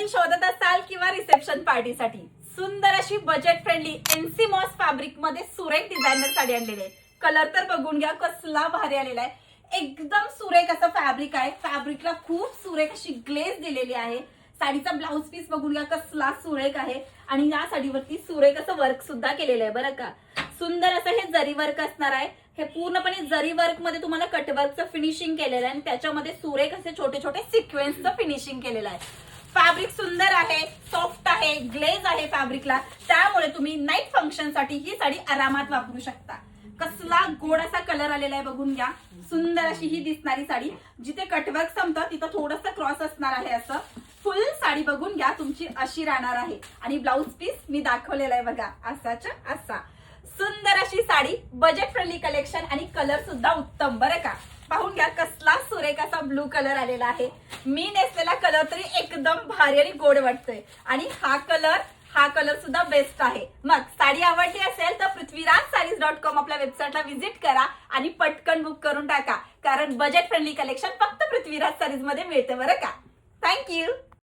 नवीन शोधत असाल किंवा रिसेप्शन पार्टीसाठी सुंदर अशी बजेट फ्रेंडली एनसी मॉस फॅब्रिक मध्ये सुरेख डिझायनर साडी आणलेली आहे. कलर तर बघून घ्या कसला भारी आलेला आहे. एकदम सुरेख असं फॅब्रिक आहे. फॅब्रिकला खूप सुरेख अशी ग्लेज दिलेली आहे. साडीचा ब्लाउज पीस बघून घ्या कसला सुरेख आहे आणि या साडीवरती सुरेख असं वर्क सुद्धा केलेलं आहे बरं का. सुंदर असं हे जरी वर्क असणार आहे. हे पूर्णपणे जरी वर्क मध्ये तुम्हाला कटवर्कचं फिनिशिंग केलेलं आहे आणि त्याच्यामध्ये सुरेख असे छोटे छोटे सिक्वेन्सचं फिनिशिंग केलेलं आहे. फॅब्रिक सुंदर आहे, सॉफ्ट आहे, ग्लेज आहे फॅब्रिकला. त्यामुळे तुम्ही नाईट फंक्शन साठी ही साडी आरामात वापरू शकता. कसला गोड असा कलर आलेला आहे बघून घ्या. सुंदर अशी ही दिसणारी साडी. जिथे कटवर्क संपतं तिथं थोडंसं क्रॉस असणार आहे. असं फुल साडी बघून घ्या तुमची अशी राहणार आहे. आणि ब्लाउज पीस मी दाखवलेला आहे बघा असाच्या असा. सुंदर अशी साडी, बजेट फ्रेंडली कलेक्शन आणि कलर सुद्धा उत्तम बरं का. पाहून घ्या कसला सुरेख असा ब्लू कलर आलेला आहे. मी नेसलेला कलर तरी एकदम भारी आणि गोड वाटतोय आणि हा कलर सुद्धा बेस्ट आहे. मग साडी आवडली असेल तर prithvirajsarees.com आपल्या वेबसाईटला व्हिजिट करा आणि पटकन बुक करून टाका. कारण बजेट फ्रेंडली कलेक्शन फक्त पृथ्वीराज सारीज मध्ये मिळते बरं का. थँक्यू.